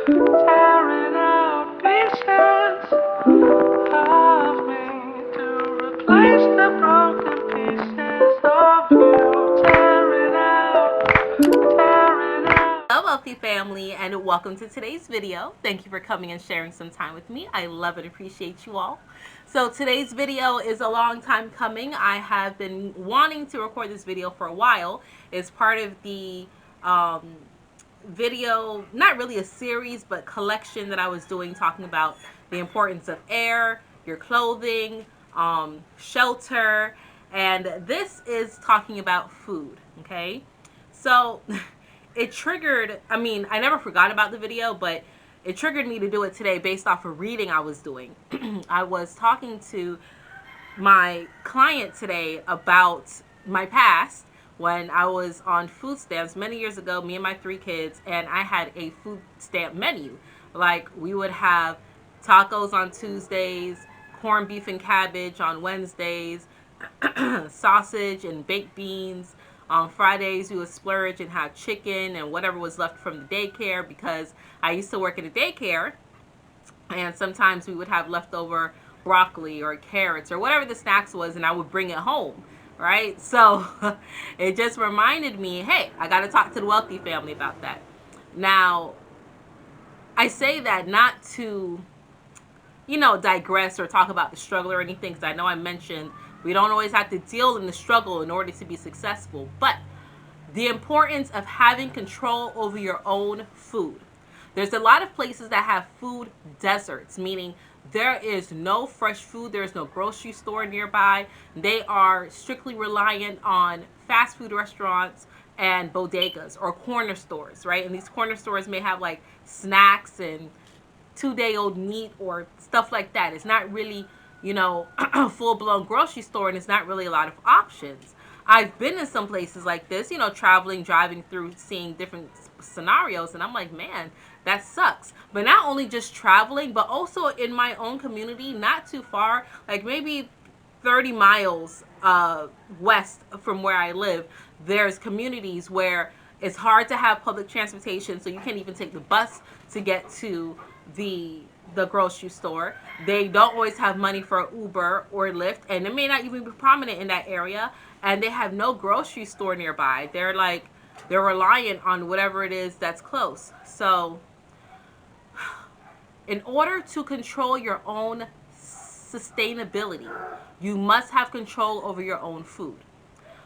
tearing out pieces of me to replace the broken pieces of you. Tearing out, tearing out. Hello, wealthy family, and welcome to today's video. Thank you for coming and sharing some time with me. I love and appreciate you all. So today's video is a long time coming. I have been wanting to record this video for a while. It's part of the video, not really a series, but collection that I was doing talking about the importance of air, your clothing, shelter, and this is talking about food, okay? So it triggered, I never forgot about the video, but it triggered me to do it today based off a reading I was doing. I was talking to my client today about my past when I was on food stamps many years ago, me and my 3 kids, and I had a food stamp menu. Like, we would have tacos on Tuesdays, corned beef and cabbage on Wednesdays, sausage and baked beans. On Fridays, we would splurge and have chicken and whatever was left from the daycare, because I used to work at a daycare, and sometimes we would have leftover broccoli or carrots or whatever the snacks was, and I would bring it home, right? So it just reminded me, hey, I got to talk to the wealthy family about that. Now, I say that not to, digress or talk about the struggle or anything, because I know I mentioned we don't always have to deal in the struggle in order to be successful, but the importance of having control over your own food. There's a lot of places that have food deserts, meaning there is no fresh food, there's no grocery store nearby. They are strictly reliant on fast food restaurants and bodegas or corner stores, right? And these corner stores may have like snacks and 2-day-old meat or stuff like that. It's not really, a full-blown grocery store, and it's not really a lot of options. I've been in some places like this, traveling, driving through, seeing different scenarios, and I'm like, man, that sucks. But not only just traveling, but also in my own community, not too far, like maybe 30 miles west from where I live, there's communities where it's hard to have public transportation, so you can't even take the bus to get to the grocery store. They don't always have money for Uber or Lyft, and it may not even be prominent in that area, and they have no grocery store nearby. They're reliant on whatever it is that's close. So in order to control your own sustainability, you must have control over your own food.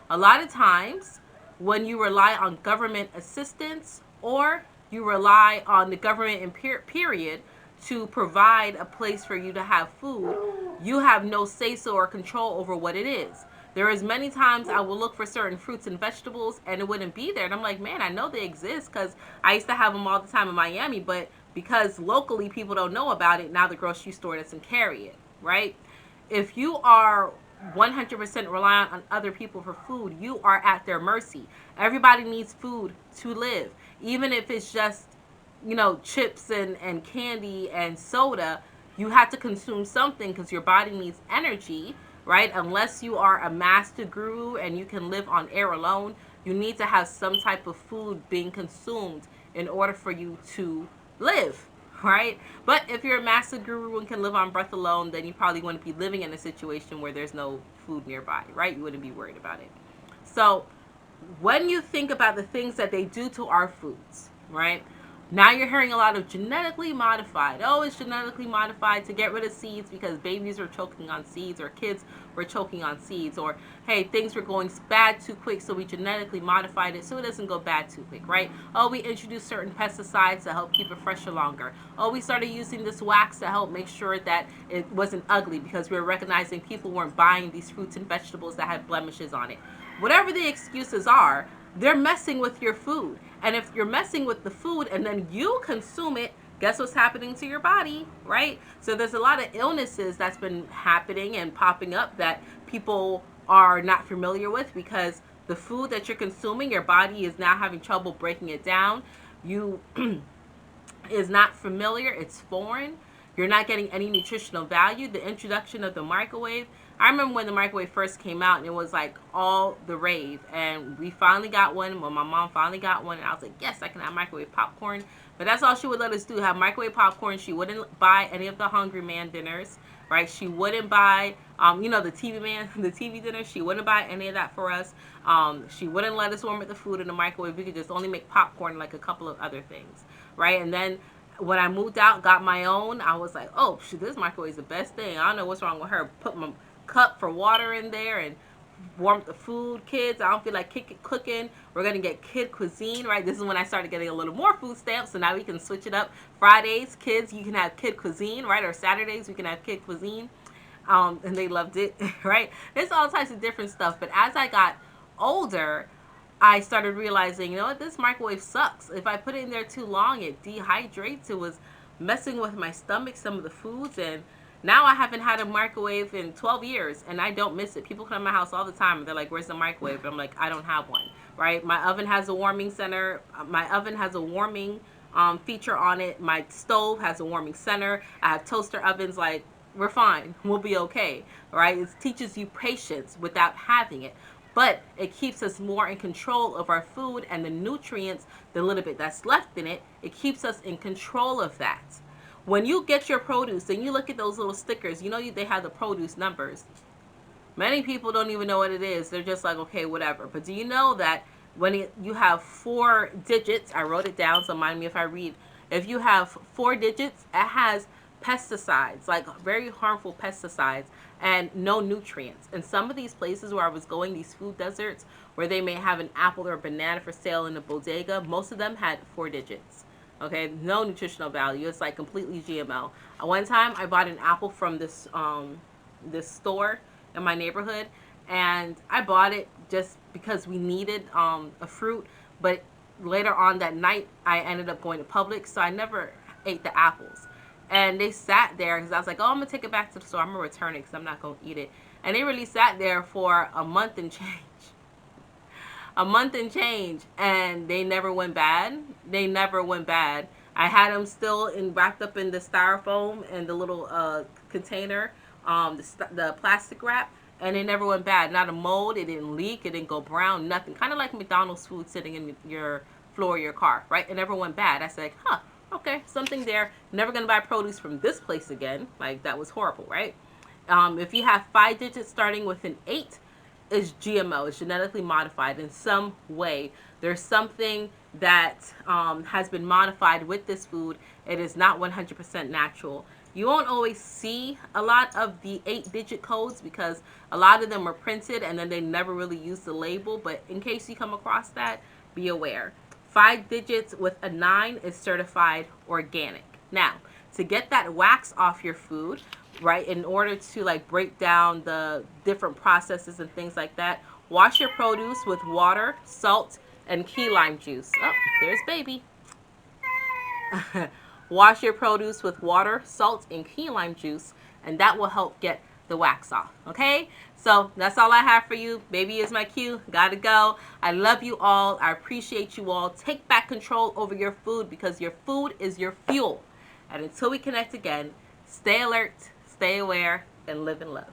A lot of times when you rely on government assistance, or you rely on the government in period to provide a place for you to have food, you have no say-so or control over what it is. There is many times I will look for certain fruits and vegetables and it wouldn't be there. And I'm like, man, I know they exist because I used to have them all the time in Miami, but because locally people don't know about it, now the grocery store doesn't carry it, right? If you are 100% reliant on other people for food, you are at their mercy. Everybody needs food to live. Even if it's just, chips and candy and soda, you have to consume something because your body needs energy, right? Unless you are a master guru and you can live on air alone, you need to have some type of food being consumed in order for you to live, right? But if you're a master guru and can live on breath alone, then you probably wouldn't be living in a situation where there's no food nearby, right? You wouldn't be worried about it. So when you think about the things that they do to our foods, right? Now you're hearing a lot of genetically modified. Oh, it's genetically modified to get rid of seeds because babies were choking on seeds, or kids were choking on seeds, or hey, things were going bad too quick, so we genetically modified it so it doesn't go bad too quick, right? Oh, we introduced certain pesticides to help keep it fresher longer. Oh, we started using this wax to help make sure that it wasn't ugly because we were recognizing people weren't buying these fruits and vegetables that had blemishes on it. Whatever the excuses are, they're messing with your food. And if you're messing with the food and then you consume it, guess what's happening to your body, right? So there's a lot of illnesses that's been happening and popping up that people are not familiar with, because the food that you're consuming, your body is now having trouble breaking it down. You is not familiar, it's foreign. you're not getting any nutritional value. The introduction of the microwave, I remember when the microwave first came out and it was like all the rave, and we finally got one. When my mom finally got one, and I was like, yes, I can have microwave popcorn. But that's all she would let us do, have microwave popcorn. She wouldn't buy any of the Hungry Man dinners, right? She wouldn't buy, the TV man, the TV dinner. She wouldn't buy any of that for us. She wouldn't let us warm up the food in the microwave. We could just only make popcorn, like a couple of other things, right? And then when I moved out, got my own, I was like, oh, shit, this microwave is the best thing. I don't know what's wrong with her. Put my cup for water in there and warm up the food. Kids, I don't feel like cooking. We're going to get kid cuisine, right? This is when I started getting a little more food stamps, so now we can switch it up. Fridays, kids, you can have kid cuisine, right? Or Saturdays, we can have kid cuisine. And they loved it, right? There's all types of different stuff. But as I got older, I started realizing, you know what, this microwave sucks. If I put it in there too long, it dehydrates. It was messing with my stomach, some of the foods, and now I haven't had a microwave in 12 years, and I don't miss it. People come to my house all the time, and they're like, where's the microwave? And I'm like, I don't have one, right? My oven has a warming center. My oven has a warming feature on it. My stove has a warming center. I have toaster ovens. Like, we're fine. We'll be okay, right? It teaches you patience without having it. But it keeps us more in control of our food and the nutrients, the little bit that's left in it. It keeps us in control of that. When you get your produce and you look at those little stickers, they have the produce numbers. Many people don't even know what it is. They're just like, okay, whatever. But do you know that when you have 4 digits, I wrote it down, so mind me if I read. If you have 4 digits, it has pesticides, like very harmful pesticides, and no nutrients. And some of these places where I was going, these food deserts, where they may have an apple or a banana for sale in a bodega, most of them had 4 digits. Okay, no nutritional value. It's like completely GMO. One time I bought an apple from this store in my neighborhood, and I bought it just because we needed a fruit. But later on that night, I ended up going to Publix, so I never ate the apples. And they sat there because I was like, oh, I'm gonna take it back to the store. I'm gonna return it because I'm not gonna eat it. And they really sat there for a month and change. A month and change, and they never went bad. They never went bad. I had them still wrapped up in the styrofoam and the little container, the plastic wrap, and it never went bad. Not a mold. It didn't leak. It didn't go brown. Nothing. Kind of like McDonald's food sitting in your floor of your car, right? It never went bad. I said, huh, okay, something there. Never gonna buy produce from this place again. Like, that was horrible, right? If you have 5 digits starting with an 8, is GMO. It's genetically modified in some way. There's something that has been modified with this food. It is not 100% natural. You won't always see a lot of the 8-digit codes because a lot of them are printed and then they never really use the label. But in case you come across that, be aware. 5 digits with a 9 is certified organic. Now, to get that wax off your food, right, in order to like break down the different processes and things like that, wash your produce with water, salt, and key lime juice. Oh, there's baby. Wash your produce with water, salt, and key lime juice, and that will help get the wax off. Okay, so that's all I have for you. Baby is my cue. Gotta go. I love you all. I appreciate you all. Take back control over your food because your food is your fuel. And until we connect again, stay alert, stay aware, and live in love.